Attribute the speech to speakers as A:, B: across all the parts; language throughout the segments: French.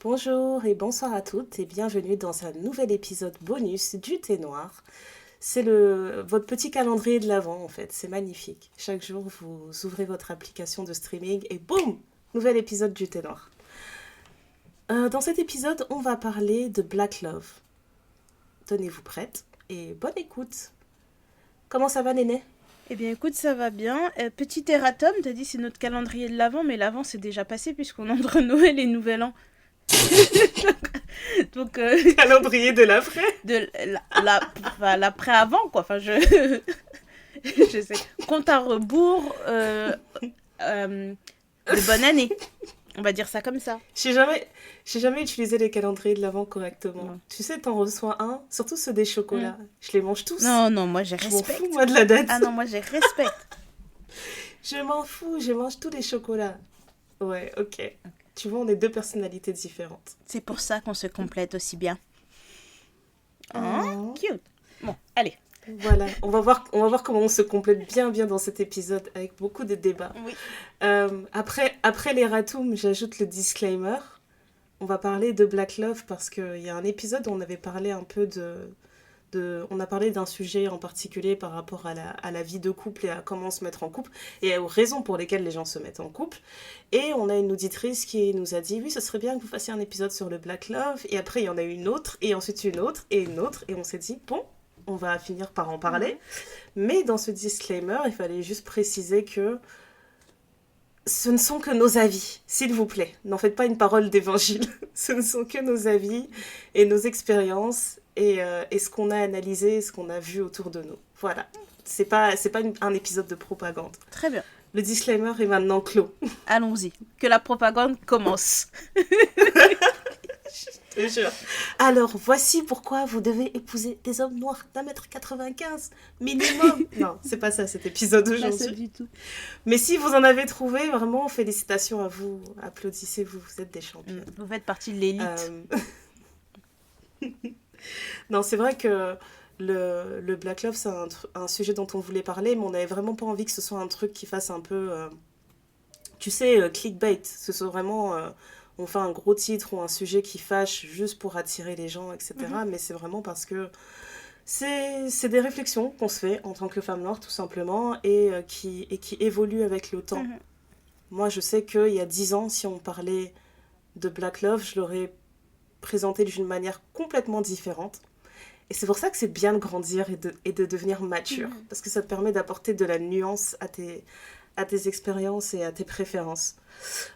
A: Bonjour et bonsoir à toutes et bienvenue dans un nouvel épisode bonus du Thé Noir. C'est votre petit calendrier de l'Avent en fait, c'est magnifique. Chaque jour vous ouvrez votre application de streaming et boum, nouvel épisode du Thé Noir. Dans cet épisode, on va parler de Black Love. Tenez-vous prête et bonne écoute. Comment ça va Néné?
B: Eh bien, écoute, ça va bien. Petit erratum, t'as dit c'est notre calendrier de l'Avent, mais l'Avent c'est déjà passé puisqu'on est entre Noël et Nouvel An. Donc,
A: Calendrier de l'après.
B: de l'après-avant, quoi. Enfin, je sais. Compte à rebours de bonne année. On va dire ça comme ça.
A: J'ai jamais utilisé les calendriers de l'Avent correctement.
B: Non.
A: Tu sais, t'en reçois un, surtout ceux des chocolats. Je les mange tous.
B: Non, non, moi j'ai
A: Je m'en
B: respect.
A: fous, moi, de la date.
B: Ah non, moi j'ai respect.
A: Je m'en fous, je mange tous les chocolats. Ouais, ok. Tu vois, on est deux personnalités différentes.
B: C'est pour ça qu'on se complète aussi bien. Hein?
A: Oh.
B: Cute. Bon, allez.
A: Voilà, on va voir comment on se complète bien dans cet épisode avec beaucoup de débats.
B: Oui.
A: Après les ratoums, j'ajoute le disclaimer. On va parler de Black Love parce qu'il y a un épisode où on avait parlé un peu on a parlé d'un sujet en particulier par rapport à la vie de couple et à comment se mettre en couple et aux raisons pour lesquelles les gens se mettent en couple. Et on a une auditrice qui nous a dit oui, ce serait bien que vous fassiez un épisode sur le Black Love. Et après, il y en a eu une autre, et ensuite une autre, et une autre. Et on s'est dit, bon, on va finir par en parler. Mais dans ce disclaimer, il fallait juste préciser que ce ne sont que nos avis, s'il vous plaît. N'en faites pas une parole d'évangile. Ce ne sont que nos avis et nos expériences et ce qu'on a analysé, ce qu'on a vu autour de nous. Voilà. C'est pas un épisode de propagande.
B: Très bien.
A: Le disclaimer est maintenant clos.
B: Allons-y. Que la propagande commence.
A: Je te jure. Alors, voici pourquoi vous devez épouser des hommes noirs d'1,95 m minimum. Non, c'est pas ça cet épisode
B: Pas ça
A: aujourd'hui.
B: du tout.
A: Mais si vous en avez trouvé, vraiment, félicitations à vous. Applaudissez-vous, vous êtes des champions.
B: Vous faites partie de l'élite.
A: Non, c'est vrai que le Black Love, c'est un sujet dont on voulait parler, mais on n'avait vraiment pas envie que ce soit un truc qui fasse un peu, tu sais, clickbait. Ce soit vraiment, on fait un gros titre ou un sujet qui fâche juste pour attirer les gens, etc. Mais c'est vraiment parce que c'est des réflexions qu'on se fait en tant que femme noire, tout simplement, et qui évoluent avec le temps. Moi, je sais qu'il y a 10 ans, si on parlait de Black Love, je l'aurais présenté d'une manière complètement différente. Et c'est pour ça que c'est bien de grandir et de devenir mature. Parce que ça te permet d'apporter de la nuance à tes expériences et à tes préférences.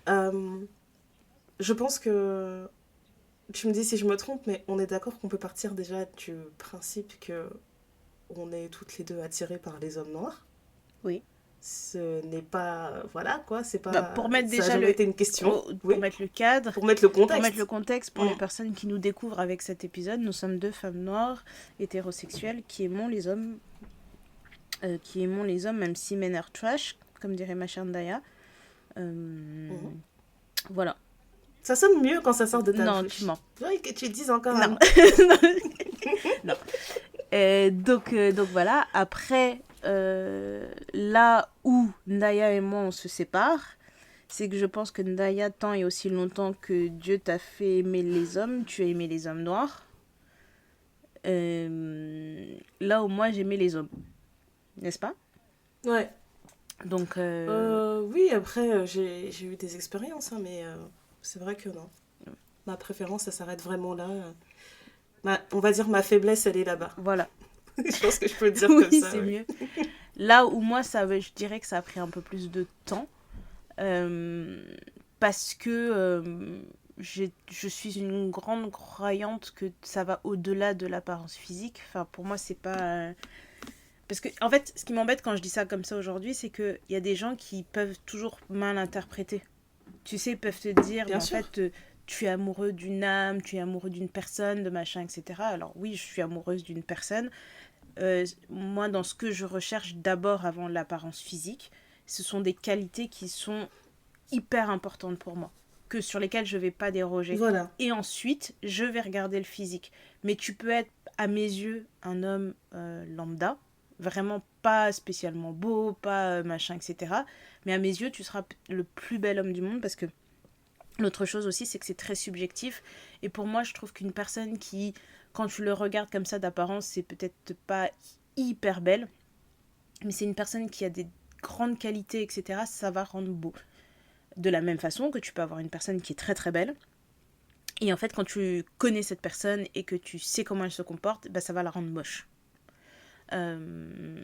A: Je pense que, tu me dis si je me trompe, mais on est d'accord qu'on peut partir déjà du principe que on est toutes les deux attirées par les hommes noirs.
B: Oui.
A: Ce n'est pas... Voilà, quoi, c'est pas...
B: Pour mettre
A: ça
B: déjà
A: a jamais été une question.
B: pour mettre le cadre,
A: Pour mettre le contexte.
B: pour mettre le contexte pour les personnes qui nous découvrent avec cet épisode, nous sommes deux femmes noires, hétérosexuelles, qui aimons les hommes, même si men are trash, comme dirait ma chère Ndaya. Voilà.
A: Ça sonne mieux quand ça sort de ta
B: Non,
A: bouche.
B: tu mens.
A: Faudrait que tu dises encore
B: Non. Non. Donc voilà. Après, là où Ndaya et moi on se sépare, c'est que je pense que Ndaya, tant et aussi longtemps que Dieu t'a fait aimer les hommes, tu as aimé les hommes noirs. Là où moi j'aimais les hommes, n'est-ce pas?
A: Ouais.
B: Donc
A: Oui, après, j'ai eu des expériences, hein, mais c'est vrai que non. Ma préférence, ça s'arrête vraiment là. On va dire ma faiblesse, elle est là-bas.
B: voilà.
A: Je pense que je peux le dire
B: Oui,
A: comme ça.
B: c'est
A: oui.
B: mieux. Là où moi, je dirais que ça a pris un peu plus de temps. Parce que je suis une grande croyante que ça va au-delà de l'apparence physique. Enfin, pour moi, c'est pas... Parce que, en fait, ce qui m'embête quand je dis ça comme ça aujourd'hui, c'est qu'il y a des gens qui peuvent toujours mal interpréter. Tu sais, ils peuvent te dire,
A: Bien
B: en
A: sûr.
B: fait, tu es amoureux d'une âme, tu es amoureux d'une personne, de machin, etc. Alors oui, je suis amoureuse d'une personne. Moi, dans ce que je recherche d'abord avant l'apparence physique, ce sont des qualités qui sont hyper importantes pour moi, sur lesquelles je ne vais pas déroger.
A: Voilà.
B: Et ensuite, je vais regarder le physique. Mais tu peux être, à mes yeux, un homme lambda, vraiment pas spécialement beau, pas machin, etc. Mais à mes yeux, tu seras le plus bel homme du monde parce que L'autre chose aussi, c'est que c'est très subjectif. Et pour moi, je trouve qu'une personne qui, quand tu le regardes comme ça d'apparence, c'est peut-être pas hyper belle, mais c'est une personne qui a des grandes qualités, etc., ça va rendre beau. De la même façon que tu peux avoir une personne qui est très très belle, et en fait, quand tu connais cette personne et que tu sais comment elle se comporte, bah, ça va la rendre moche.
A: Oui,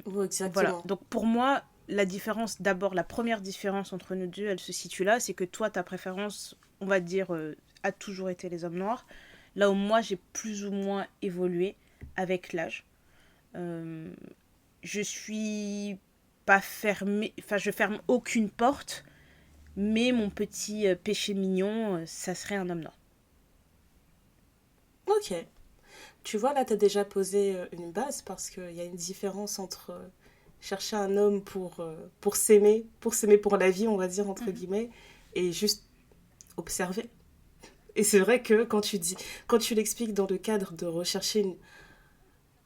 B: Voilà.
A: exactement.
B: Donc pour moi, la différence, d'abord, la première différence entre nous deux, elle se situe là. C'est que toi, ta préférence, on va dire, a toujours été les hommes noirs. Là où moi, j'ai plus ou moins évolué avec l'âge. Euh, je suis pas fermée, enfin, je ferme aucune porte, mais mon petit péché mignon, ça serait un homme noir.
A: Ok. Tu vois, là, tu as déjà posé une base parce qu'il y a une différence entre chercher un homme pour s'aimer pour la vie, on va dire, entre
B: Mhm.
A: guillemets, et juste observer. Et c'est vrai que quand tu l'expliques dans le cadre de rechercher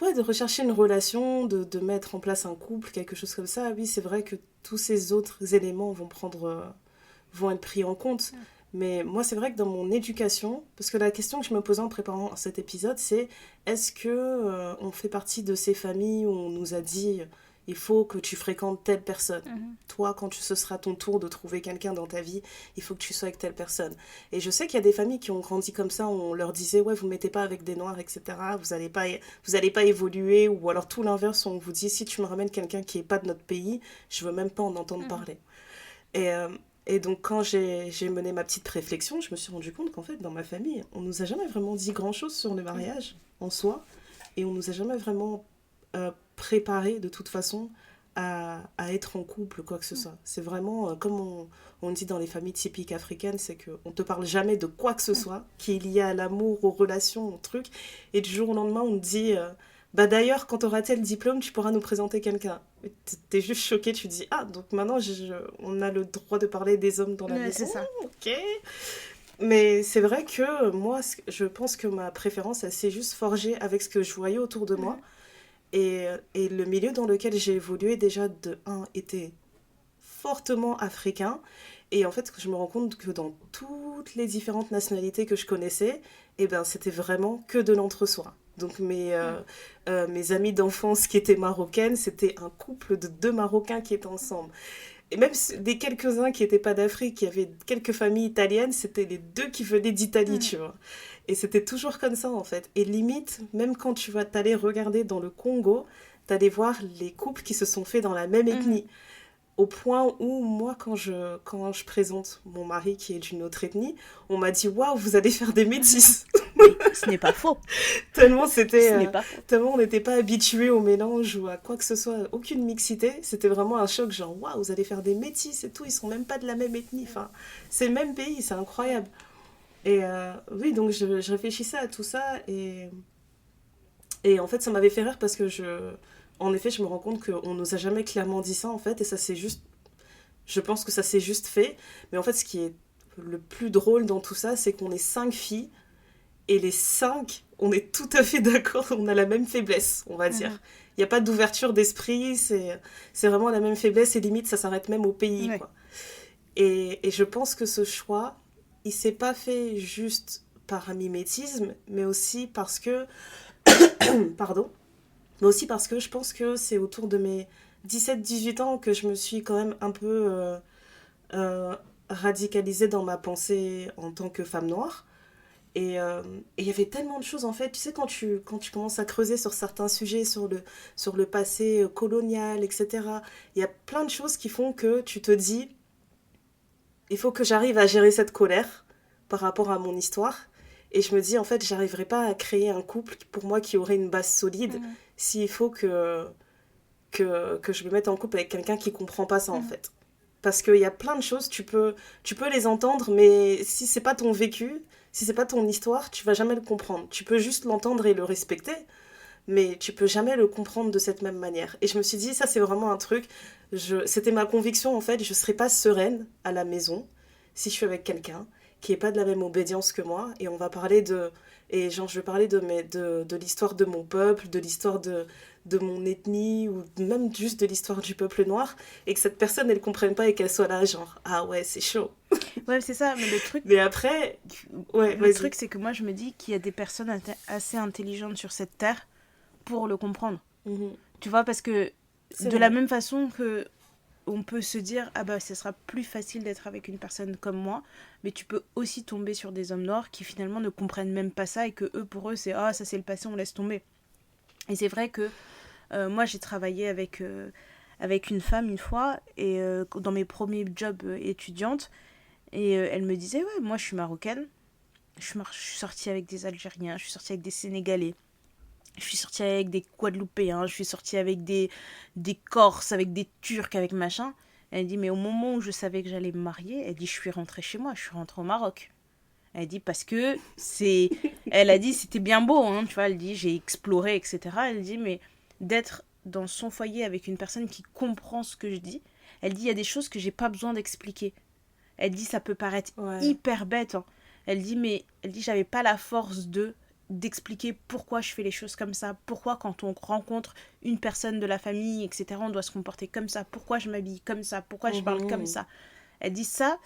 A: ouais, de rechercher une relation, de mettre en place un couple, quelque chose comme ça, oui, c'est vrai que tous ces autres éléments vont être pris en compte. Mais moi, c'est vrai que dans mon éducation, parce que la question que je me posais en préparant cet épisode, c'est est-ce que on fait partie de ces familles où on nous a dit il faut que tu fréquentes telle personne.
B: Mhm.
A: Toi, quand ce sera ton tour de trouver quelqu'un dans ta vie, il faut que tu sois avec telle personne. Et je sais qu'il y a des familles qui ont grandi comme ça, où on leur disait ouais, vous ne mettez pas avec des noirs, etc. Vous allez pas évoluer. Ou alors tout l'inverse, on vous dit si tu me ramènes quelqu'un qui est pas de notre pays, je veux même pas en entendre
B: Mhm.
A: parler. Et, euh, et donc, quand j'ai mené ma petite réflexion, je me suis rendu compte qu'en fait, dans ma famille, on nous a jamais vraiment dit grand-chose sur le
B: Mhm.
A: mariage en soi. Et on nous a jamais vraiment préparé, de toute façon, à être en couple, quoi que ce soit. C'est vraiment, comme on dit dans les familles typiques africaines, c'est qu'on te parle jamais de quoi que ce
B: Mhm.
A: soit, qui est lié à l'amour, aux relations, aux trucs. Et du jour au lendemain, on te dit bah d'ailleurs, quand tu auras tel diplôme, tu pourras nous présenter quelqu'un. T'es juste choqué, tu dis ah, donc maintenant on a le droit de parler des hommes dans la
B: Ouais, c'est
A: maison,
B: ça.
A: ok. Mais c'est vrai que moi, je pense que ma préférence, elle s'est juste forgée avec ce que je voyais autour de moi.
B: Mhm.
A: Et le milieu dans lequel j'ai évolué, déjà, de un, était fortement africain. Et en fait, je me rends compte que dans toutes les différentes nationalités que je connaissais, eh ben, c'était vraiment que de l'entre-soi. Donc
B: Mhm.
A: mes amies d'enfance qui étaient marocaines, c'était un couple de deux Marocains qui étaient ensemble. Et même des quelques-uns qui n'étaient pas d'Afrique, qui avaient quelques familles italiennes, c'était les deux qui venaient d'Italie,
B: Mhm.
A: tu vois. Et c'était toujours comme ça, en fait. Et limite, même quand tu vas t'aller regarder dans le Congo, t'allais voir les couples qui se sont faits dans la même
B: Mhm.
A: ethnie. Au point où, moi, quand je présente mon mari qui est d'une autre ethnie, on m'a dit waouh, vous allez faire des
B: Mhm.
A: métis.
B: Mais ce n'est pas faux.
A: Tellement
B: Ce n'est pas faux.
A: tellement on n'était pas habitué au mélange ou à quoi que ce soit, aucune mixité. C'était vraiment un choc, genre waouh, vous allez faire des métis et tout, ils sont même pas de la même ethnie. Enfin, c'est le même pays, c'est incroyable. Et oui, donc je réfléchissais à tout ça et en fait, ça m'avait fait rire parce que en effet, je me rends compte qu'on nous a jamais clairement dit ça en fait, et ça c'est juste, je pense que ça s'est juste fait. Mais en fait, ce qui est le plus drôle dans tout ça, c'est qu'on est cinq filles et les cinq, on est tout à fait d'accord, on a la même faiblesse, on va
B: Mhm.
A: dire. Il n'y a pas d'ouverture d'esprit, c'est vraiment la même faiblesse et limite ça s'arrête même au pays,
B: Ouais.
A: quoi. Et je pense que ce choix, il s'est pas fait juste par mimétisme, mais aussi parce que, pardon, mais aussi parce que je pense que c'est autour de mes 17-18 ans que je me suis quand même un peu euh, radicalisée dans ma pensée en tant que femme noire. Et il y avait tellement de choses en fait. Tu sais, quand tu commences à creuser sur certains sujets, sur le passé colonial, etc., il y a plein de choses qui font que tu te dis, il faut que j'arrive à gérer cette colère par rapport à mon histoire. Et je me dis, en fait, j'arriverai pas à créer un couple pour moi qui aurait une base solide
B: Mhm.
A: s'il faut que je me mette en couple avec quelqu'un qui comprend pas ça en
B: Mhm.
A: fait. Parce qu'il y a plein de choses, tu peux les entendre, mais si c'est pas ton vécu, si c'est pas ton histoire, tu vas jamais le comprendre. Tu peux juste l'entendre et le respecter, mais tu peux jamais le comprendre de cette même manière. Et je me suis dit, ça c'est vraiment un truc, c'était ma conviction en fait, je serais pas sereine à la maison si je suis avec quelqu'un. qui est pas de la même obédience que moi, et on va parler de... Et genre, je vais parler de l'histoire de mon peuple, de l'histoire de mon ethnie, ou même juste de l'histoire du peuple noir, et que cette personne, elle comprenne pas et qu'elle soit là, genre, ah ouais, c'est chaud.
B: Ouais, c'est ça, mais
A: Mais après, ouais,
B: le
A: vas-y.
B: truc, c'est que moi, je me dis qu'il y a des personnes assez intelligentes sur cette terre pour le comprendre.
A: Mhm.
B: Tu vois, parce que
A: C'est
B: de la
A: vrai.
B: même façon que on peut se dire, ah bah, ce sera plus facile d'être avec une personne comme moi, mais tu peux aussi tomber sur des hommes noirs qui finalement ne comprennent même pas ça et que eux, pour eux, c'est, ah, ça c'est le passé, on laisse tomber. Et c'est vrai que moi, j'ai travaillé avec une femme une fois, et dans mes premiers jobs étudiantes, et elle me disait, ouais, moi je suis marocaine, je suis sortie avec des Algériens, je suis sortie avec des Sénégalais, je suis sortie avec des Guadeloupéens, je suis sortie avec des Corses, avec des Turcs, avec machin. Elle dit, mais au moment où je savais que j'allais me marier, elle dit, je suis rentrée chez moi, je suis rentrée au Maroc. Elle dit, parce que c'est... Elle a dit, c'était bien beau, hein, tu vois, elle dit, j'ai exploré, etc. Elle dit, mais d'être dans son foyer avec une personne qui comprend ce que je dis, elle dit, il y a des choses que j'ai pas besoin d'expliquer. Elle dit, ça peut paraître
A: Ouais.
B: hyper bête, hein. Elle dit, mais elle dit, j'avais pas la force d'expliquer pourquoi je fais les choses comme ça, pourquoi quand on rencontre une personne de la famille, etc., on doit se comporter comme ça, pourquoi je m'habille comme ça, pourquoi je parle comme
A: Mhm.
B: ça. Elle dit ça,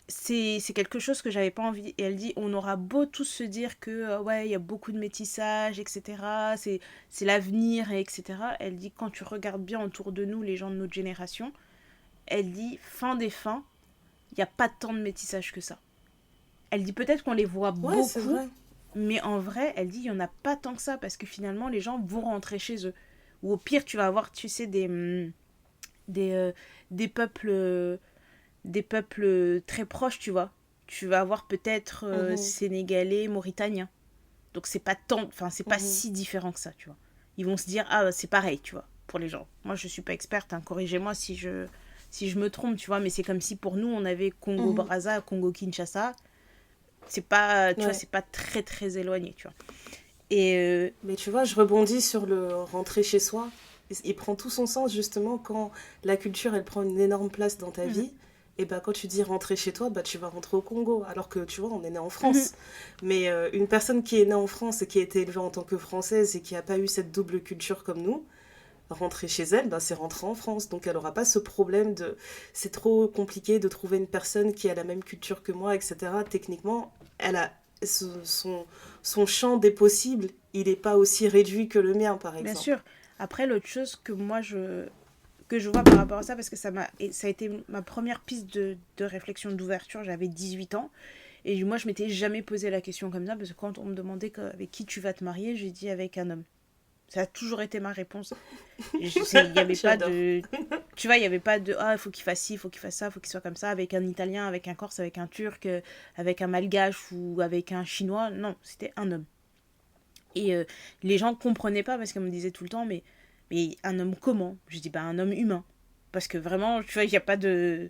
B: c'est quelque chose que j'avais pas envie. Et elle dit, on aura beau tous se dire que, ouais, il y a beaucoup de métissage, etc., c'est l'avenir, et etc. Elle dit, quand tu regardes bien autour de nous, les gens de notre génération, elle dit, fin des fins, il n'y a pas tant de métissage que ça. Elle dit peut-être qu'on les voit
A: Ouais, c'est
B: beaucoup,
A: vrai.
B: mais en vrai, elle dit il n'y en a pas tant que ça parce que finalement, les gens vont rentrer chez eux. Ou au pire, tu vas avoir, tu sais, des, euh, des peuples, des peuples très proches, tu vois. Tu vas avoir peut-être
A: Mhm.
B: Sénégalais, Mauritaniens. Donc c'est pas tant, enfin c'est pas
A: Mhm.
B: si différent que ça, tu vois. Ils vont se dire ah c'est pareil, tu vois, pour les gens. Moi je suis pas experte, hein, corrigez-moi si je me trompe, tu vois, mais c'est comme si pour nous on avait Congo
A: Mhm.
B: Brazza, Congo Kinshasa, c'est pas, tu vois,
A: Ouais.
B: c'est pas très très éloigné, tu vois. Et
A: Mais tu vois, je rebondis sur le rentrer chez soi. Il prend tout son sens justement quand la culture, elle prend une énorme place dans ta
B: mhm,
A: vie. Et bah quand tu dis rentrer chez toi, bah tu vas rentrer au Congo. Alors que tu vois, on est né en
B: mhm,
A: France. Mais une personne qui est née en France et qui a été élevée en tant que Française et qui n'a pas eu cette double culture comme nous, rentrer chez elle, bah, c'est rentrer en France. Donc elle n'aura pas ce problème de c'est trop compliqué de trouver une personne qui a la même culture que moi, etc. Techniquement, elle a son champ des possibles, il n'est pas aussi réduit que le mien, par
B: bien
A: exemple.
B: sûr. Après l'autre chose que je vois par rapport à ça parce que ça a été ma première piste de réflexion d'ouverture, j'avais 18 ans. Et moi, je m'étais jamais posé la question comme ça, parce que quand on me demandait avec qui tu vas te marier, j'ai dit avec un homme. Ça a toujours été ma réponse. Il n'y avait pas
A: J'adore.
B: de. Tu vois, il n'y avait pas de. Ah, il faut qu'il fasse ci, il faut qu'il fasse ça, il faut qu'il soit comme ça, avec un Italien, avec un Corse, avec un Turc, avec un Malgache ou avec un Chinois. Non, c'était un homme. Et les gens ne comprenaient pas parce qu'on me disait tout le temps, mais un homme comment? Je dis, bah, un homme humain. Parce que vraiment, tu vois, il n'y a pas de.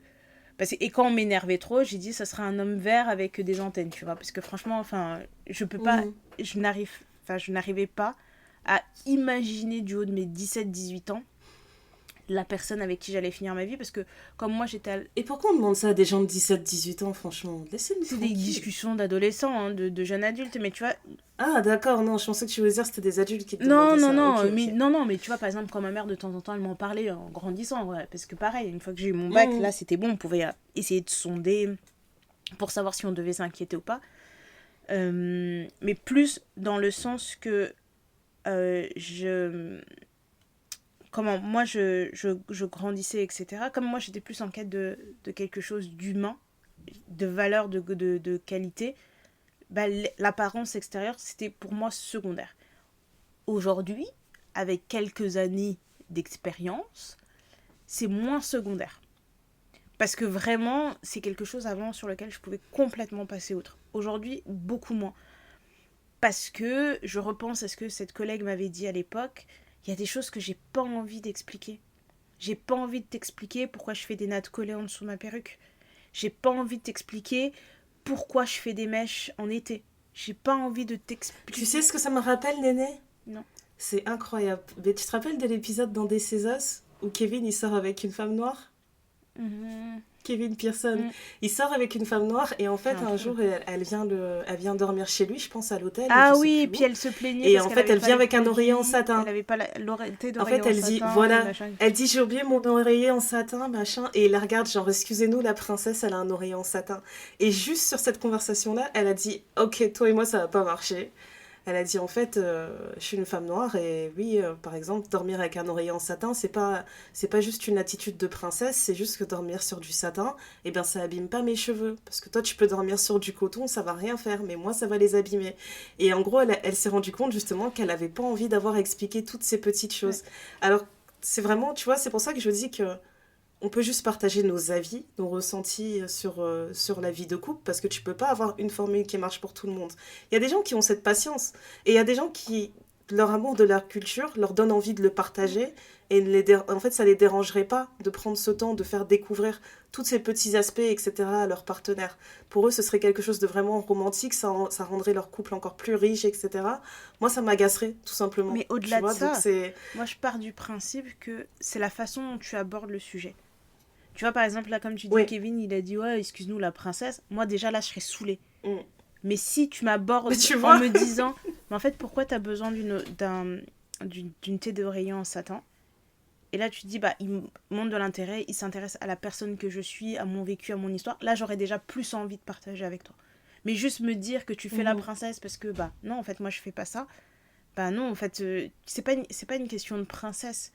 B: Et quand on m'énervait trop, j'ai dit, ça sera un homme vert avec des antennes, tu vois. Parce que franchement, enfin, je peux pas.
A: Mhm.
B: Je n'arrivais pas à imaginer du haut de mes 17 18 ans la personne avec qui j'allais finir ma vie parce que comme moi
A: Et pourquoi on demande ça à des gens de 17 18 ans, franchement? Laissez-nous
B: c'est des
A: tranquilles.
B: discussions d'adolescents, hein, de jeunes adultes, mais tu vois,
A: Ah, d'accord, non, je pensais que tu voulais dire que c'était des adultes qui te
B: non,
A: demandaient
B: non,
A: ça. Ok,
B: non, mais
A: ok.
B: non, non, mais tu vois, par exemple, quand ma mère de temps en temps elle m'en parlait en grandissant, ouais, parce que pareil, une fois que j'ai eu mon bac,
A: Mhm.
B: là c'était bon, on pouvait essayer de sonder pour savoir si on devait s'inquiéter ou pas. Mais plus dans le sens que je comment moi je grandissais, etc. Comme moi j'étais plus en quête de quelque chose d'humain, de valeur, de qualité, bah, l'apparence extérieure, c'était pour moi secondaire. Aujourd'hui, avec quelques années d'expérience, c'est moins secondaire. Parce que vraiment, c'est quelque chose avant sur lequel je pouvais complètement passer outre. Aujourd'hui, beaucoup moins. Parce que je repense à ce que cette collègue m'avait dit à l'époque, il y a des choses que j'ai pas envie d'expliquer. J'ai pas envie de t'expliquer pourquoi je fais des nattes collées en dessous de ma perruque. J'ai pas envie de t'expliquer pourquoi je fais des mèches en été. J'ai pas envie de
A: Tu sais
B: t'expliquer.
A: ce que ça me rappelle, Néné?
B: Non.
A: C'est incroyable. Mais tu te rappelles de l'épisode dans Des Césos où Kevin il sort avec une femme noire?
B: Mhm.
A: Kevin Pearson.
B: Mm.
A: Il sort avec une femme noire et en fait,
B: C'est un
A: un
B: peu.
A: jour, elle vient dormir chez lui, je pense à l'hôtel ou je
B: Ah
A: sais
B: oui, et
A: plus
B: puis
A: où.
B: elle se plaignait
A: Et
B: parce
A: en
B: qu'elle
A: fait,
B: avait
A: elle
B: pas
A: vient
B: les
A: avec un oreiller en
B: produits, elle
A: satin.
B: avait pas l'oreiller
A: En
B: d'oreiller
A: fait,
B: en
A: elle dit,
B: satin et
A: voilà,
B: machin.
A: elle dit, j'ai oublié mon oreiller en satin, machin. Et il la regarde, genre, excusez-nous, la princesse, elle a un oreiller en satin. Et juste sur cette conversation-là, elle a dit, ok, toi et moi, ça va pas marcher. Elle a dit en fait, je suis une femme noire et oui, par exemple, dormir avec un oreiller en satin, c'est pas juste une attitude de princesse, c'est juste que dormir sur du satin, eh bien ça abîme pas mes cheveux. Parce que toi, tu peux dormir sur du coton, ça va rien faire, mais moi, ça va les abîmer. Et en gros, elle s'est rendue compte justement qu'elle avait pas envie d'avoir expliqué toutes ces petites
B: Ouais.
A: choses. Alors, c'est vraiment, tu vois, c'est pour ça que je dis que on peut juste partager nos avis, nos ressentis sur la vie de couple, parce que tu peux pas avoir une formule qui marche pour tout le monde. Il y a des gens qui ont cette patience, et il y a des gens qui, leur amour de leur culture leur donne envie de le partager, et en fait, ça les dérangerait pas de prendre ce temps de faire découvrir tous ces petits aspects, etc., à leur partenaire. Pour eux, ce serait quelque chose de vraiment romantique, ça rendrait leur couple encore plus riche, etc. Moi, ça m'agacerait, tout simplement.
B: Mais
A: Tu
B: au-delà de
A: vois, donc
B: ça,
A: c'est...
B: moi je pars du principe que c'est la façon dont tu abordes le sujet. Tu vois, par exemple, là, comme tu dis,
A: Oui.
B: Kevin, il a dit, ouais, excuse-nous, la princesse. Moi, déjà, là, je serais saoulée.
A: Mm.
B: Mais si tu
A: Mais
B: m'abordes
A: tu
B: en
A: vois.
B: me disant, mais en fait, pourquoi t'as besoin d'une thé d'oreiller en satin? Et là, tu te dis, bah, il montre de l'intérêt, il s'intéresse à la personne que je suis, à mon vécu, à mon histoire. Là, j'aurais déjà plus envie de partager avec toi. Mais juste me dire que tu fais la
A: Mhm.
B: princesse parce que, bah, non, en fait, moi, je fais pas ça. Bah, non, en fait, c'est pas une question de princesse.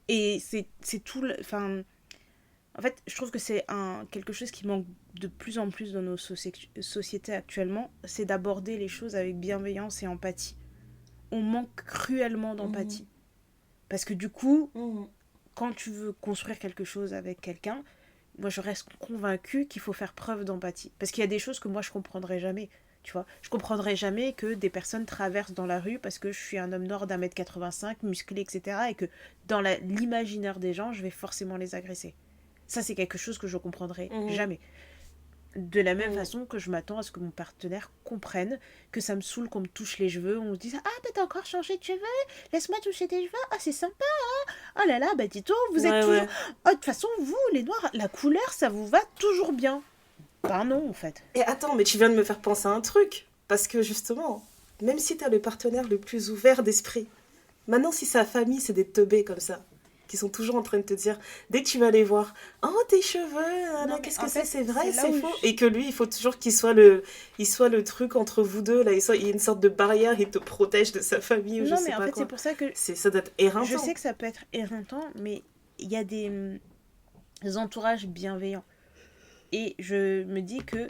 B: Et c'est tout. Enfin, en fait, je trouve que c'est quelque chose qui manque de plus en plus dans nos sociétés actuellement, c'est d'aborder les choses avec bienveillance et empathie. On manque cruellement
A: Mhm.
B: d'empathie. Parce que du coup,
A: Mhm.
B: quand tu veux construire quelque chose avec quelqu'un, moi je reste convaincue qu'il faut faire preuve d'empathie. Parce qu'il y a des choses que moi je comprendrai jamais. Tu vois, je comprendrai jamais que des personnes traversent dans la rue parce que je suis un homme noir d'1,85 m, musclé, etc. Et que dans l'imaginaire des gens, je vais forcément les agresser. Ça, c'est quelque chose que je comprendrai
A: Mhm.
B: jamais. De la même
A: Mhm.
B: façon que je m'attends à ce que mon partenaire comprenne que ça me saoule qu'on me touche les cheveux, on me dise ah bah t'as encore changé de cheveux, laisse-moi toucher tes cheveux, ah c'est sympa, oh là là bah dis-toi vous êtes
A: Ouais,
B: toujours,
A: ouais.
B: oh de toute façon vous les noirs la couleur ça vous va toujours bien. Ben non en fait.
A: Et attends, mais tu viens de me faire penser à un truc. Parce que justement, même si t'as le partenaire le plus ouvert d'esprit, maintenant si sa famille c'est des teubés comme ça, qui sont toujours en train de te dire, dès que tu vas les voir, oh tes cheveux,
B: Non
A: là,
B: mais
A: qu'est-ce que
B: en fait
A: c'est
B: c'est
A: vrai,
B: là
A: c'est
B: où
A: faux.
B: je...
A: Et que lui, il faut toujours il soit le truc entre vous deux, là, il y a une sorte de barrière, il te protège de sa famille ou je
B: Non
A: sais
B: mais en
A: pas
B: fait c'est
A: quoi.
B: pour ça que
A: Ça doit être
B: je sais
A: éreintant.
B: que ça peut être éreintant mais il y a des entourages bienveillants et je me dis que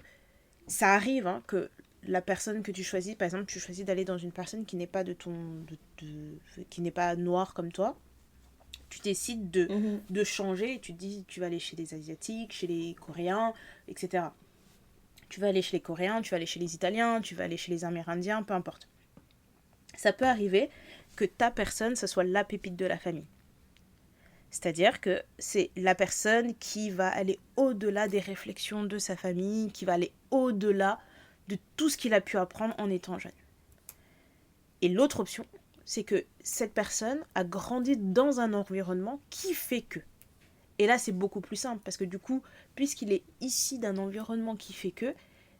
B: ça arrive hein, que la personne que tu choisis, par exemple, tu choisis d'aller dans une personne qui n'est pas qui n'est pas noire comme toi, tu décides
A: Mhm.
B: de changer et tu te dis tu vas aller chez les asiatiques, chez les coréens, etc. Tu vas aller chez les coréens, tu vas aller chez les italiens, tu vas aller chez les amérindiens, peu importe. Ça peut arriver que ta personne, ce soit la pépite de la famille. C'est-à-dire que c'est la personne qui va aller au-delà des réflexions de sa famille, qui va aller au-delà de tout ce qu'il a pu apprendre en étant jeune. Et l'autre option, c'est que cette personne a grandi dans un environnement qui fait que. Et là, c'est beaucoup plus simple parce que du coup, puisqu'il est issu d'un environnement qui fait que,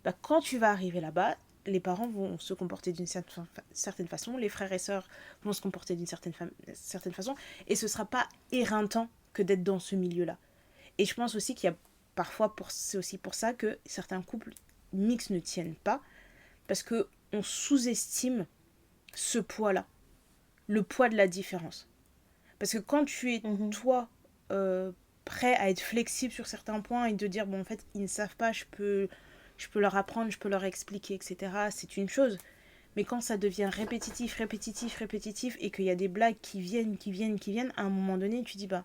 B: bah, quand tu vas arriver là-bas, les parents vont se comporter d'une certaine façon, les frères et sœurs vont se comporter d'une certaine façon, et ce ne sera pas éreintant que d'être dans ce milieu-là. Et je pense aussi qu'il y a parfois, c'est aussi pour ça que certains couples mixtes ne tiennent pas, parce qu'on sous-estime ce poids-là, le poids de la différence. Parce que quand tu es,
A: Mhm.
B: toi, prêt à être flexible sur certains points et de dire, bon, en fait, ils ne savent pas, je peux leur apprendre, je peux leur expliquer, etc., c'est une chose. Mais quand ça devient répétitif, répétitif, répétitif, et qu'il y a des blagues qui viennent, qui viennent, qui viennent, à un moment donné, tu dis, bah,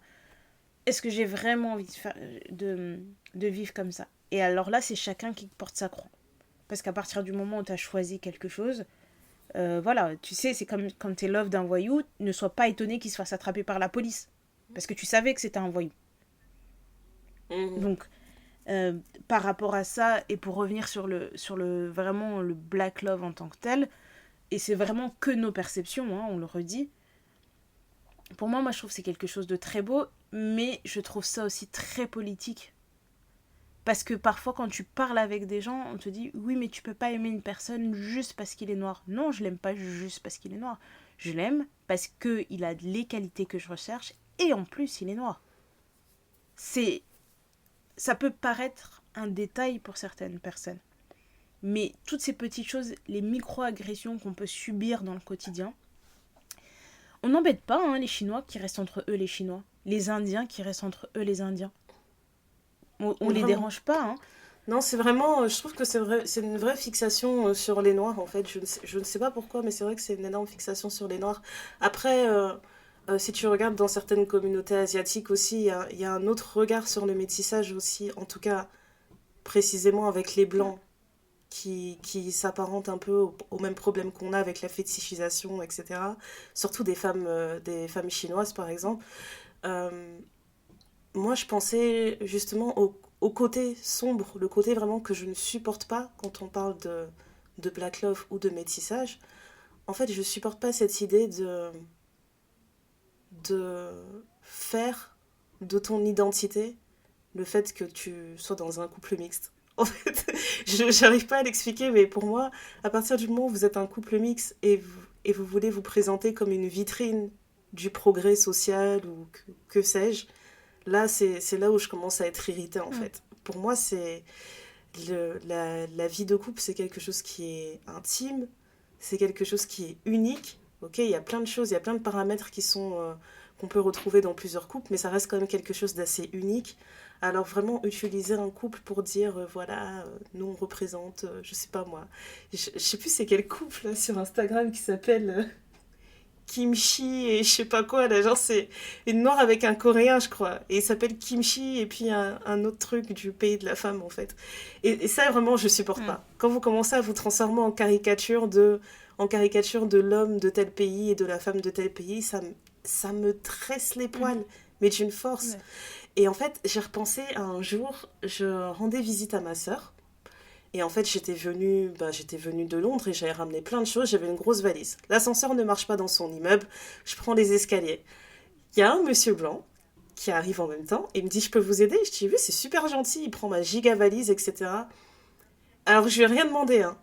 B: est-ce que j'ai vraiment envie de vivre comme ça? Et alors là, c'est chacun qui porte sa croix. Parce qu'à partir du moment où tu as choisi quelque chose, voilà, tu sais, c'est comme quand t'es love d'un voyou, ne sois pas étonné qu'il se fasse attraper par la police. Parce que tu savais que c'était un voyou.
A: Mhm.
B: Donc, euh, par rapport à ça, et pour revenir sur le vraiment le black love en tant que tel, et c'est vraiment que nos perceptions, hein, on le redit, pour moi, je trouve que c'est quelque chose de très beau, mais je trouve ça aussi très politique. Parce que parfois, quand tu parles avec des gens, on te dit oui, mais tu peux pas aimer une personne juste parce qu'il est noir. Non, je l'aime pas juste parce qu'il est noir. Je l'aime parce qu'il a les qualités que je recherche et en plus, il est noir. C'est, ça peut paraître un détail pour certaines personnes, mais toutes ces petites choses, les micro-agressions qu'on peut subir dans le quotidien, on n'embête pas les Chinois qui restent entre eux les Chinois, les Indiens qui restent entre eux les Indiens. On les
A: Vraiment.
B: dérange pas, hein.
A: Non, c'est vraiment, je trouve que c'est vrai, c'est une vraie fixation sur les noirs en fait. Je ne sais pas pourquoi, mais c'est vrai que c'est une énorme fixation sur les noirs. Après, si tu regardes dans certaines communautés asiatiques aussi, il y a un autre regard sur le métissage aussi, en tout cas précisément avec les blancs, qui s'apparentent un peu au même problème qu'on a avec la fétichisation, etc. Surtout des femmes chinoises par exemple. Euh, Moi, je pensais justement au côté sombre, le côté vraiment que je ne supporte pas quand on parle de Black Love ou de métissage. En fait, je supporte pas cette idée de faire de ton identité le fait que tu sois dans un couple mixte. En fait, je n'arrive pas à l'expliquer, mais pour moi, à partir du moment où vous êtes un couple mixte et vous voulez vous présenter comme une vitrine du progrès social ou que sais-je, là, c'est là où je commence à être irritée, en
B: Mm.
A: fait. Pour moi, c'est la vie de couple, c'est quelque chose qui est intime, c'est quelque chose qui est unique. Ok, il y a plein de choses, il y a plein de paramètres qu'on peut retrouver dans plusieurs couples, mais ça reste quand même quelque chose d'assez unique. Alors vraiment utiliser un couple pour dire voilà, nous on représente, je sais pas moi, je sais plus c'est quel couple là sur Instagram qui s'appelle Kimchi et je sais pas quoi, là, genre c'est une noire avec un coréen, je crois. Et il s'appelle Kimchi et puis un autre truc du pays de la femme, en fait. Et ça, vraiment, je supporte
B: Mm.
A: pas. Quand vous commencez à vous transformer en caricature de l'homme de tel pays et de la femme de tel pays, ça me tresse les
B: Mhm.
A: poils, mais d'une force.
B: Ouais.
A: Et en fait, j'ai repensé à un jour, je rendais visite à ma sœur. Et en fait, j'étais venue de Londres et j'avais ramené plein de choses. J'avais une grosse valise. L'ascenseur ne marche pas dans son immeuble. Je prends les escaliers. Il y a un monsieur blanc qui arrive en même temps et me dit: Je peux vous aider? Je dis: Oui, c'est super gentil. Il prend ma giga valise, etc. Alors, je lui ai rien demandé, hein.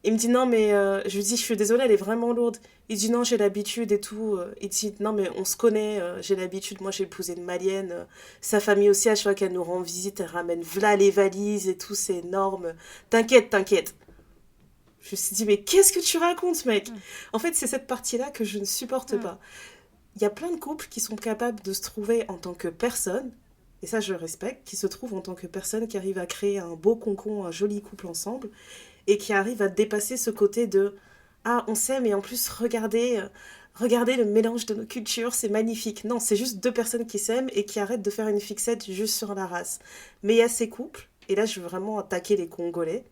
A: Il me dit: Non, mais je lui dis: Je suis désolée, elle est vraiment lourde. Il dit: Non, j'ai l'habitude et tout. Il dit: Non, mais on se connaît, j'ai l'habitude. Moi, j'ai épousé une malienne. Sa famille aussi, à chaque fois qu'elle nous rend visite, elle ramène v'là les valises et tout, c'est énorme. T'inquiète, t'inquiète. Je me suis dit: Mais qu'est-ce que tu racontes, mec?
B: Mm.
A: En fait, c'est cette partie-là que je ne supporte
B: Mm.
A: pas. Il y a plein de couples qui sont capables de se trouver en tant que personne, et ça je respecte, qui se trouvent en tant que personne, qui arrivent à créer un beau concon, un joli couple ensemble, et qui arrivent à dépasser ce côté de ah, on s'aime, et en plus, regardez le mélange de nos cultures, c'est magnifique. Non, c'est juste deux personnes qui s'aiment et qui arrêtent de faire une fixette juste sur la race. Mais il y a ces couples, et là je veux vraiment attaquer les Congolais,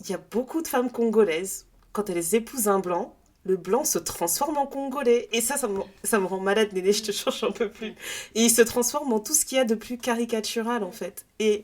A: il y a beaucoup de femmes congolaises, quand elles épousent un blanc, le blanc se transforme en congolais. Et ça me rend malade, Néné, je te jure, j'en peux plus. Et il se transforme en tout ce qu'il y a de plus caricatural, en fait. Et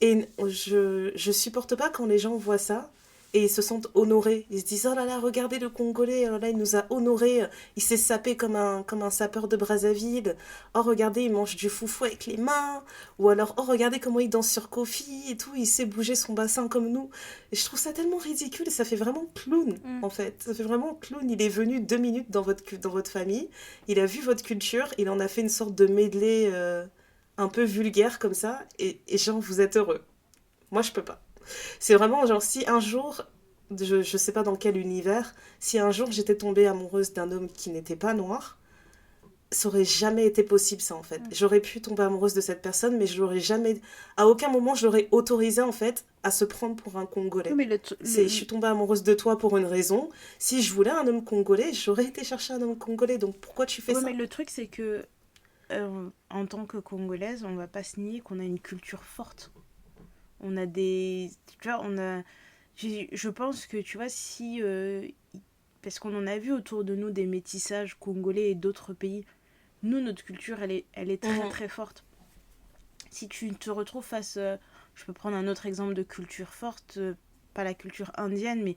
A: je supporte pas quand les gens voient ça et ils se sentent honorés. Ils se disent: Oh là là, regardez le Congolais, oh là, il nous a honorés, il s'est sapé comme un sapeur de Brazzaville. Oh, regardez, il mange du foufou avec les mains. Ou alors: Oh, regardez comment il danse sur Kofi et tout, il sait bouger son bassin comme nous. Et je trouve ça tellement ridicule et ça fait vraiment clown,
B: Mm.
A: en fait. Ça fait vraiment clown. Il est venu 2 minutes dans votre famille, il a vu votre culture, il en a fait une sorte de medley un peu vulgaire comme ça, et genre, vous êtes heureux. Moi, je peux pas. C'est vraiment genre, si un jour, je sais pas dans quel univers, si un jour j'étais tombée amoureuse d'un homme qui n'était pas noir, ça aurait jamais été possible, ça, en fait.
B: Mm.
A: J'aurais pu tomber amoureuse de cette personne, mais je l'aurais jamais. À aucun moment je l'aurais autorisé, en fait, à se prendre pour un
B: Oui,
A: Congolais.
B: mais
A: C'est: Je suis tombée amoureuse de toi pour une raison. Si je voulais un homme congolais, j'aurais été chercher un homme congolais. Donc pourquoi tu fais
B: ouais, mais
A: ça?
B: le truc, c'est que en tant que Congolaise, on va pas se nier qu'on a une culture forte. On a des. Tu vois, on a. Je pense que, tu vois, si. Parce qu'on en a vu autour de nous des métissages congolais et d'autres pays. Nous, notre culture, elle est très
A: Mhm.
B: très forte. Si tu te retrouves face. Je peux prendre un autre exemple de culture forte, pas la culture indienne, mais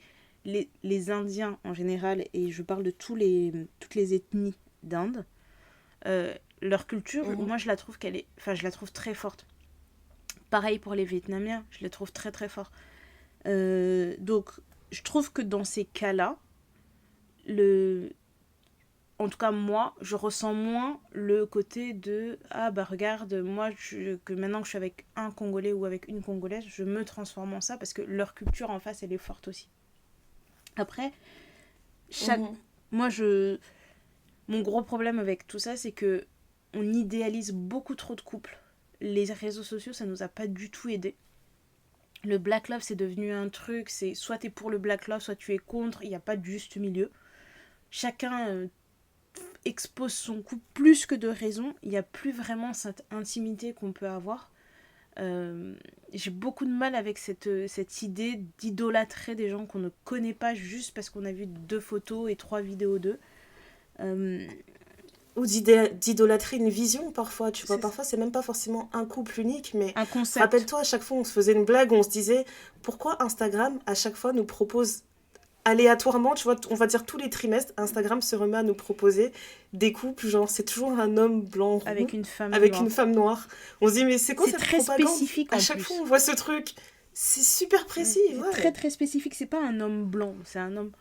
B: les Indiens en général, et je parle de toutes les ethnies d'Inde, leur culture,
A: Mhm.
B: moi je la trouve qu'elle est. Enfin, je la trouve très forte. Pareil pour les Vietnamiens, je les trouve très très forts. Donc, je trouve que dans ces cas-là, en tout cas moi, je ressens moins le côté de ah bah regarde, moi que maintenant que je suis avec un Congolais ou avec une Congolaise, je me transforme en ça parce que leur culture en face elle est forte aussi. Après,
A: Mhm.
B: moi mon gros problème avec tout ça c'est que on idéalise beaucoup trop de couples. Les réseaux sociaux ça nous a pas du tout aidé. Le black love c'est devenu un truc, c'est soit t'es pour le black love, soit tu es contre, il n'y a pas de juste milieu. Chacun expose son couple plus que de raison. Il n'y a plus vraiment cette intimité qu'on peut avoir. J'ai beaucoup de mal avec cette idée d'idolâtrer des gens qu'on ne connaît pas juste parce qu'on a vu 2 photos et 3 vidéos d'eux. Euh,
A: Ou d'idolâtrer une vision parfois, tu vois.
B: c'est
A: Parfois, c'est même pas forcément un couple unique, mais
B: un concept
A: rappelle-toi, à chaque fois, on se faisait une blague, on se disait, pourquoi Instagram, à chaque fois, nous propose aléatoirement, tu vois, on va dire tous les trimestres, Instagram se remet à nous proposer des couples, genre, c'est toujours un homme blanc rond
B: avec une femme
A: avec une
B: noire.
A: femme noire. On se dit, mais c'est quoi
B: C'est
A: cette
B: très
A: propagande?
B: spécifique
A: À
B: en
A: chaque fois,
B: plus.
A: on voit ce truc. C'est super
B: Ouais,
A: précis,
B: c'est très
A: ouais.
B: très spécifique. C'est pas un homme blanc, c'est un homme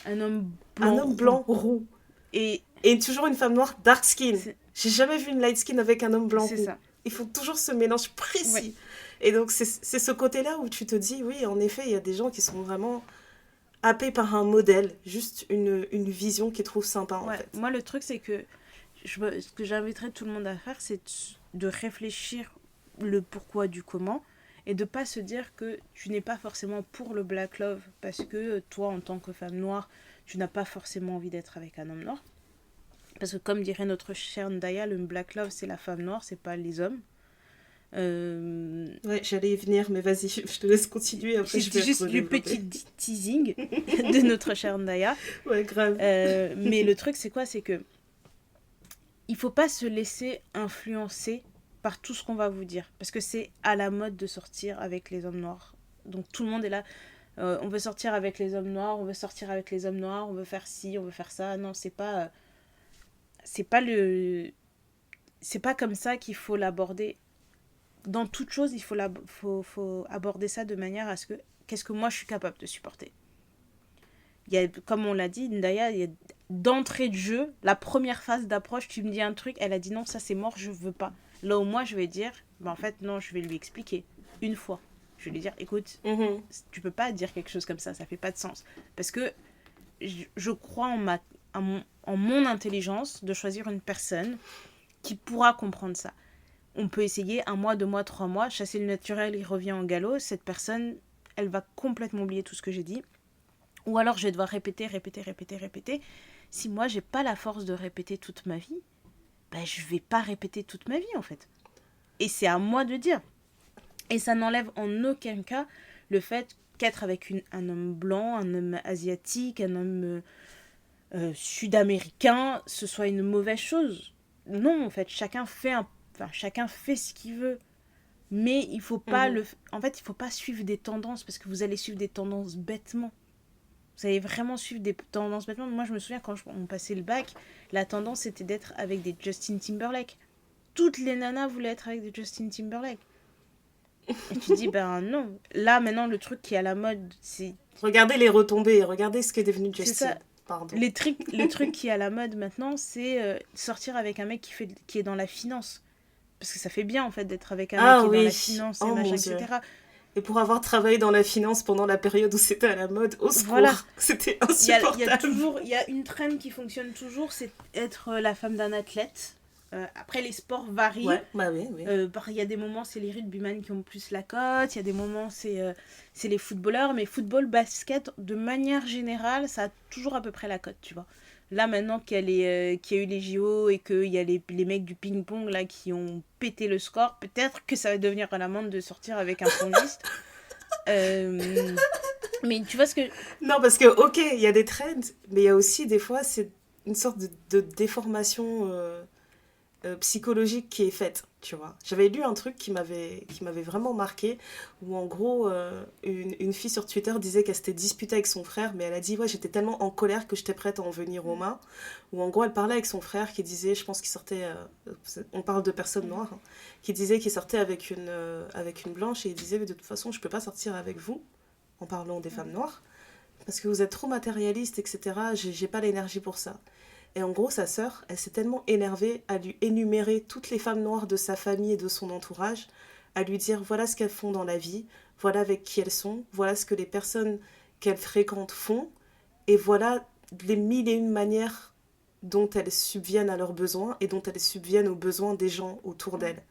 A: Un
B: blanc
A: homme
B: roux.
A: blanc roux.
B: Et
A: Et toujours une femme noire dark skin.
B: c'est,
A: J'ai jamais vu une light skin avec un homme blanc
B: c'est
A: roux.
B: ça.
A: Il faut toujours ce mélange
B: Ouais.
A: précis. Et donc, c'est ce côté-là où tu te dis, oui, en effet, il y a des gens qui sont vraiment happés par un modèle, juste une vision qu'ils trouvent sympa, en
B: Ouais.
A: fait.
B: Moi, le truc, c'est que ce que j'inviterais tout le monde à faire, c'est de réfléchir le pourquoi du comment et de pas se dire que tu n'es pas forcément pour le black love parce que toi, en tant que femme noire, tu n'as pas forcément envie d'être avec un homme noir. Parce que comme dirait notre chère Ndaya, le black love, c'est la femme noire, c'est pas les hommes. Euh,
A: Ouais, j'allais y venir, mais vas-y, je te laisse continuer, après je
B: C'était
A: vais
B: juste le
A: redévelopper.
B: petit teasing de notre chère Ndaya.
A: Ouais, grave.
B: Mais le truc, c'est quoi? C'est que il faut pas se laisser influencer par tout ce qu'on va vous dire. Parce que c'est à la mode de sortir avec les hommes noirs. Donc tout le monde est là. On veut sortir avec les hommes noirs, on veut sortir avec les hommes noirs, on veut faire ci, on veut faire ça. Non, c'est pas le, c'est pas comme ça qu'il faut l'aborder. Dans toute chose, faut aborder ça de manière à ce que qu'est-ce que moi je suis capable de supporter. Comme on l'a dit, Ndaya, d'entrée de jeu, la première phase d'approche, tu me dis un truc, elle a dit non, ça c'est mort, je veux pas. Là où moi je vais dire, en fait non, je vais lui expliquer une fois. Je vais lui dire, écoute,
A: Mhm.
B: tu peux pas dire quelque chose comme ça fait pas de sens. Parce que je crois en mon intelligence de choisir une personne qui pourra comprendre ça. On peut essayer 1 mois, 2 mois, 3 mois, chasser le naturel, il revient en galop, cette personne, elle va complètement oublier tout ce que j'ai dit. Ou alors je vais devoir répéter. Si moi j'ai pas la force de répéter toute ma vie, ben je vais pas répéter toute ma vie en fait. Et c'est à moi de dire. Et ça n'enlève en aucun cas le fait qu'être avec un homme blanc, un homme asiatique, un homme sud-américain, ce soit une mauvaise chose. Non, en fait, chacun fait ce qu'il veut. Mais il faut pas
A: Mhm.
B: en fait, il faut pas suivre des tendances parce que vous allez suivre des tendances bêtement. Vous allez vraiment suivre des tendances bêtement. Moi, je me souviens quand on passait le bac, la tendance c'était d'être avec des Justin Timberlake. Toutes les nanas voulaient être avec des Justin Timberlake. Et tu te dis, ben non. Là, maintenant, le truc qui est à la mode,
A: Regardez les retombées, regardez ce qu'est devenu
B: c'est
A: Justin.
B: ça.
A: Pardon.
B: Le truc qui est à la mode maintenant, c'est sortir avec un mec qui est dans la finance. Parce que ça fait bien, en fait, d'être avec un mec
A: Ah
B: qui est dans la
A: oui,
B: finance et
A: oh mon
B: machin,
A: dieu.
B: etc.
A: Et pour avoir travaillé dans la finance pendant la période où c'était à la mode, au
B: Voilà.
A: secours, c'était
B: Il y a
A: insupportable.
B: toujours, il y a une trend qui fonctionne toujours, c'est être la femme d'un athlète. Après, les sports varient.
A: Ouais, bah oui, oui.
B: Il y a des moments, c'est les rugbyman qui ont plus la cote. Il y a des moments, c'est les footballeurs. Mais football, basket, de manière générale, ça a toujours à peu près la cote, tu vois. Là, maintenant qu'il y a eu les JO et qu'il y a les mecs du ping-pong là, qui ont pété le score, peut-être que ça va devenir à la mode de sortir avec un pongiste. Euh, mais tu vois ce que...
A: Non, parce que, ok, il y a des trends, mais il y a aussi des fois, c'est une sorte de déformation psychologique qui est faite, tu vois. J'avais lu un truc qui m'avait vraiment marqué, où en gros, une fille sur Twitter disait qu'elle s'était disputée avec son frère, mais elle a dit, ouais, j'étais tellement en colère que j'étais prête à en venir aux mains. Où en gros, elle parlait avec son frère qui disait, je pense qu'il sortait, on parle de personnes noires, hein, qui disait qu'il sortait avec une blanche, et il disait, mais de toute façon, je peux pas sortir avec vous, en parlant des femmes noires, parce que vous êtes trop matérialiste, etc. J'ai pas l'énergie pour ça. Et en gros, sa sœur, elle s'est tellement énervée à lui énumérer toutes les femmes noires de sa famille et de son entourage, à lui dire voilà ce qu'elles font dans la vie, voilà avec qui elles sont, voilà ce que les personnes qu'elles fréquentent font, et voilà les mille et une manières dont elles subviennent à leurs besoins et dont elles subviennent aux besoins des gens autour d'elles.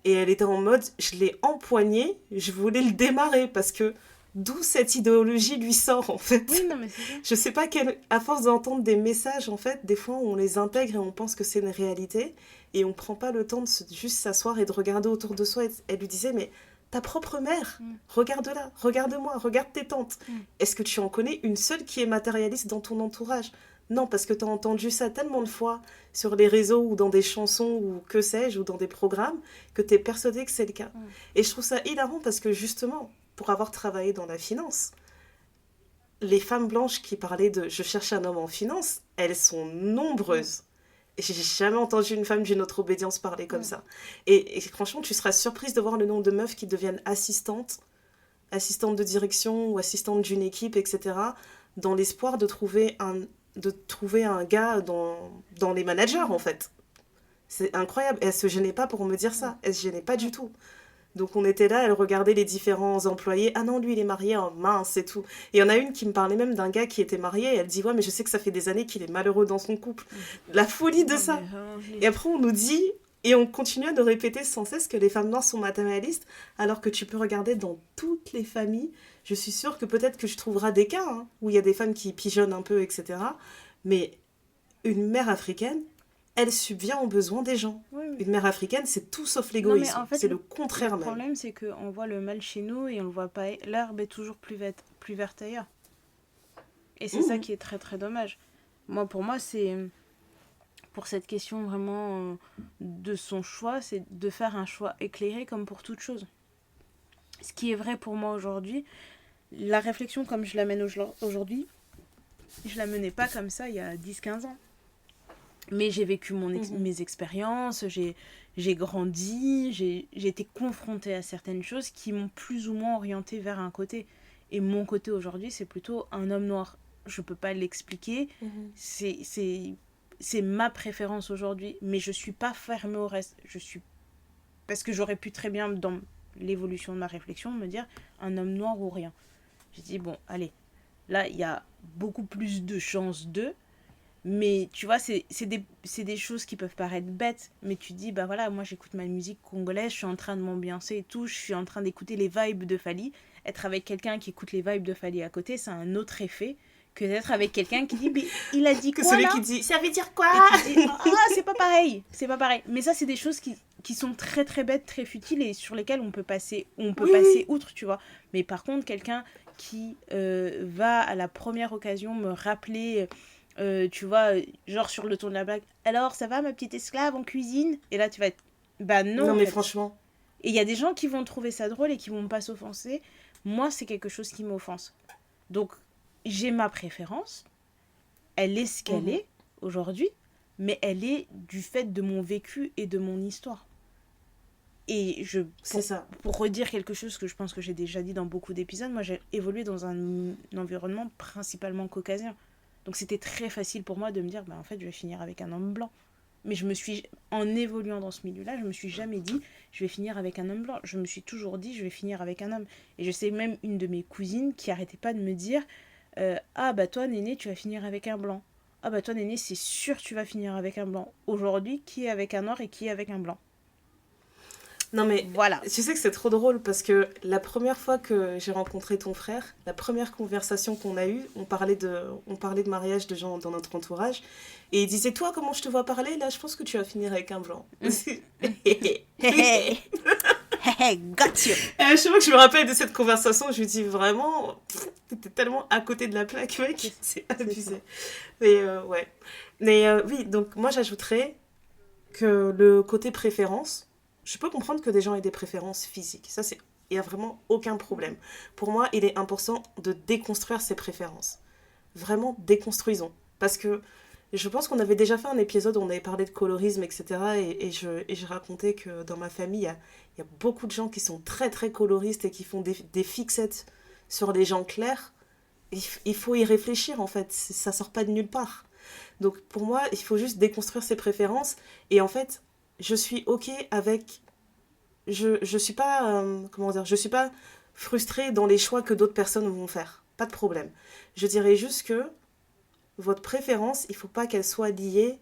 A: Et elle était en mode, je l'ai empoigné, je voulais le démarrer parce que d'où cette idéologie lui sort en fait.
B: Oui, non, mais c'est ça.
A: Je sais pas à force d'entendre des messages en fait, des fois on les intègre et on pense que c'est une réalité et on prend pas le temps de juste s'asseoir et de regarder autour de soi. Et elle lui disait mais ta propre mère, regarde-la, regarde-moi, regarde tes tantes. Est-ce que tu en connais une seule qui est matérialiste dans ton entourage? Non, parce que tu as entendu ça tellement de fois sur les réseaux ou dans des chansons ou que sais-je, ou dans des programmes, que tu es persuadé que c'est le cas. Et je trouve ça hilarant parce que justement, pour avoir travaillé dans la finance, les femmes blanches qui parlaient de « je cherche un homme en finance », elles sont nombreuses. Et j'ai jamais entendu une femme d'une autre obédience parler comme ça. Et franchement, tu seras surprise de voir le nombre de meufs qui deviennent assistantes de direction ou assistantes d'une équipe, etc., dans l'espoir de trouver un gars dans les managers, en fait. C'est incroyable. Et elle se gênait pas pour me dire ça. Elle se gênait pas du tout. Donc on était là, elle regardait les différents employés. Ah non, lui il est marié, oh, mince, c'est tout. Et il y en a une qui me parlait même d'un gars qui était marié. Et elle dit, ouais, mais je sais que ça fait des années qu'il est malheureux dans son couple. La folie de ça. Et après on nous dit, et on continue de répéter sans cesse que les femmes noires sont matérialistes, alors que tu peux regarder dans toutes les familles. Je suis sûre que peut-être que je trouverai des cas hein, où il y a des femmes qui pigeonnent un peu, etc. Mais une mère africaine, elle subvient aux besoins des gens. Oui. Une mère africaine, c'est tout sauf l'égoïsme. En fait, c'est le contraire même.
B: Le problème, c'est qu'on voit le mal chez nous et on le voit pas. L'herbe est toujours plus verte ailleurs. Et c'est ça qui est très très dommage. Pour moi, c'est... Pour cette question vraiment de son choix, c'est de faire un choix éclairé comme pour toute chose. Ce qui est vrai pour moi aujourd'hui, la réflexion comme je la mène aujourd'hui, je la menais pas comme ça il y a 10-15 ans. Mais j'ai vécu mes expériences, j'ai grandi, j'ai été confrontée à certaines choses qui m'ont plus ou moins orientée vers un côté. Et mon côté aujourd'hui, c'est plutôt un homme noir. Je peux pas l'expliquer, c'est ma préférence aujourd'hui. Mais je suis pas fermée au reste. Parce que j'aurais pu très bien, dans l'évolution de ma réflexion, me dire un homme noir ou rien. J'ai dit, bon, allez, là, il y a beaucoup plus de chances d'eux. Mais tu vois, c'est des choses qui peuvent paraître bêtes. Mais tu dis, bah voilà, moi j'écoute ma musique congolaise, je suis en train de m'ambiancer et tout, je suis en train d'écouter les vibes de Fally. Être avec quelqu'un qui écoute les vibes de Fally à côté, c'est un autre effet que d'être avec quelqu'un qui dit, mais il a dit quoi là ?
A: Celui qui dit, ça veut dire quoi ?
B: Et qui dit, c'est pas pareil, c'est pas pareil. Mais ça, c'est des choses qui sont très très bêtes, très futiles et sur lesquelles on peut passer outre, tu vois. Mais par contre, quelqu'un qui va à la première occasion me rappeler... tu vois, genre sur le ton de la blague. Alors, ça va ma petite esclave en cuisine ? Et là, tu vas être... Bah non.
A: Non, mais franchement.
B: Et il y a des gens qui vont trouver ça drôle et qui vont pas s'offenser. Moi, c'est quelque chose qui m'offense. Donc, j'ai ma préférence. Elle est ce qu'elle est aujourd'hui. Mais elle est du fait de mon vécu et de mon histoire. Et pour redire quelque chose que je pense que j'ai déjà dit dans beaucoup d'épisodes, moi, j'ai évolué dans un environnement principalement caucasien. Donc c'était très facile pour moi de me dire, bah en fait, je vais finir avec un homme blanc. Mais en évoluant dans ce milieu-là, je me suis jamais dit, je vais finir avec un homme blanc. Je me suis toujours dit, je vais finir avec un homme. Et je sais même une de mes cousines qui arrêtait pas de me dire, ah bah toi, Néné, tu vas finir avec un blanc. Ah bah toi, Néné, c'est sûr tu vas finir avec un blanc. Aujourd'hui, qui est avec un noir et qui est avec un blanc ?
A: Non mais
B: voilà.
A: Tu sais que c'est trop drôle parce que la première fois que j'ai rencontré ton frère, la première conversation qu'on a eue, on parlait de mariage de gens dans notre entourage et il disait toi comment je te vois parler là je pense que tu vas finir avec un blanc.
B: Got you.
A: Chaque fois que je me rappelle de cette conversation je lui dis vraiment t'étais tellement à côté de la plaque mec, c'est abusé. Mais ouais. Mais oui donc moi j'ajouterais que le côté préférence, je peux comprendre que des gens aient des préférences physiques. Ça, c'est... Il n'y a vraiment aucun problème. Pour moi, il est important de déconstruire ses préférences. Vraiment, déconstruisons. Parce que je pense qu'on avait déjà fait un épisode où on avait parlé de colorisme, etc. Et je racontais que dans ma famille, il y a beaucoup de gens qui sont très, très coloristes et qui font des fixettes sur les gens clairs. Il faut y réfléchir, en fait. Ça sort pas de nulle part. Donc, pour moi, il faut juste déconstruire ses préférences. Et en fait, je suis OK avec je suis pas comment dire, je suis pas frustrée dans les choix que d'autres personnes vont faire. Pas de problème. Je dirais juste que votre préférence, il faut pas qu'elle soit liée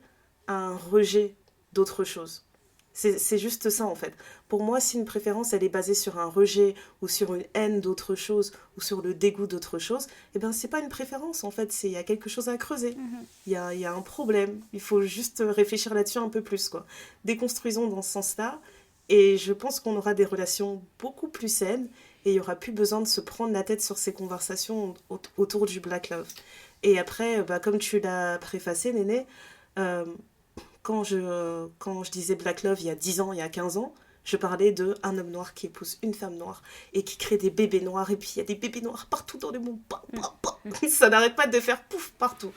A: à un rejet d'autre chose. C'est juste ça en fait. Pour moi, si une préférence elle est basée sur un rejet ou sur une haine d'autre chose ou sur le dégoût d'autre chose, eh ben c'est pas une préférence en fait, il y a quelque chose à creuser. Il y a un problème. Il faut juste réfléchir là-dessus un peu plus quoi. Déconstruisons dans ce sens-là et je pense qu'on aura des relations beaucoup plus saines et il y aura plus besoin de se prendre la tête sur ces conversations autour du Black Love. Et après, bah, comme tu l'as préfacé, Néné, euh, quand je disais Black Love il y a 10 ans, il y a 15 ans, je parlais de un homme noir qui épouse une femme noire et qui crée des bébés noirs. Et puis il y a des bébés noirs partout dans le monde. Ça n'arrête pas de faire pouf partout.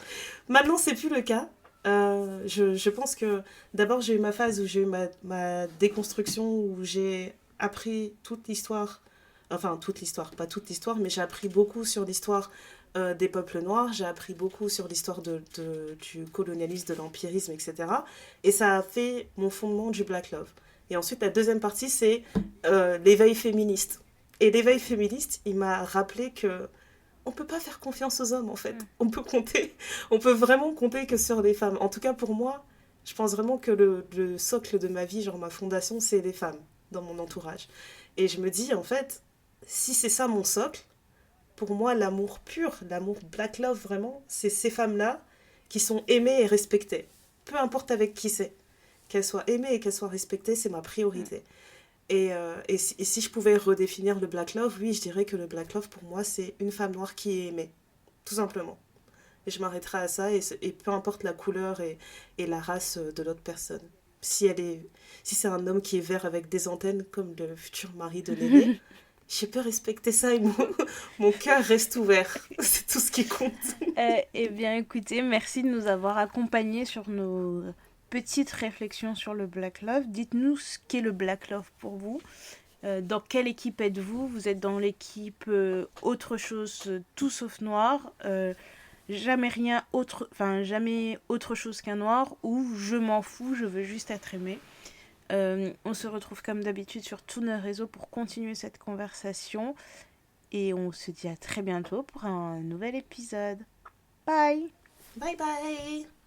A: Maintenant, c'est plus le cas. Je pense que d'abord, j'ai eu ma phase où j'ai eu ma déconstruction, où j'ai appris toute l'histoire. Enfin, toute l'histoire, pas toute l'histoire, mais j'ai appris beaucoup sur l'histoire des peuples noirs, j'ai appris beaucoup sur l'histoire du colonialisme, de l'empirisme, etc. Et ça a fait mon fondement du Black Love. Et ensuite, la deuxième partie, c'est l'éveil féministe. Et l'éveil féministe, il m'a rappelé que on peut pas faire confiance aux hommes, en fait. On peut vraiment compter que sur les femmes. En tout cas, pour moi, je pense vraiment que le socle de ma vie, genre ma fondation, c'est les femmes dans mon entourage. Et je me dis, en fait, si c'est ça mon socle, pour moi, l'amour pur, l'amour black love vraiment, c'est ces femmes-là qui sont aimées et respectées. Peu importe avec qui c'est. Qu'elles soient aimées et qu'elles soient respectées, c'est ma priorité. Et si je pouvais redéfinir le black love, oui, je dirais que le black love, pour moi, c'est une femme noire qui est aimée. Tout simplement. Et je m'arrêterai à ça, et peu importe la couleur et la race de l'autre personne. Si c'est un homme qui est vert avec des antennes, comme le futur mari de Néné, je peux respecter ça et mon cœur reste ouvert. C'est tout ce qui compte.
B: Eh bien, écoutez, merci de nous avoir accompagnés sur nos petites réflexions sur le Black Love. Dites-nous ce qu'est le Black Love pour vous. Dans quelle équipe êtes-vous? Vous êtes dans l'équipe autre chose, tout sauf noir, jamais rien autre, enfin jamais autre chose qu'un noir, ou je m'en fous, je veux juste être aimé. On se retrouve comme d'habitude sur tous nos réseaux pour continuer cette conversation et on se dit à très bientôt pour un nouvel épisode. Bye!
A: Bye bye!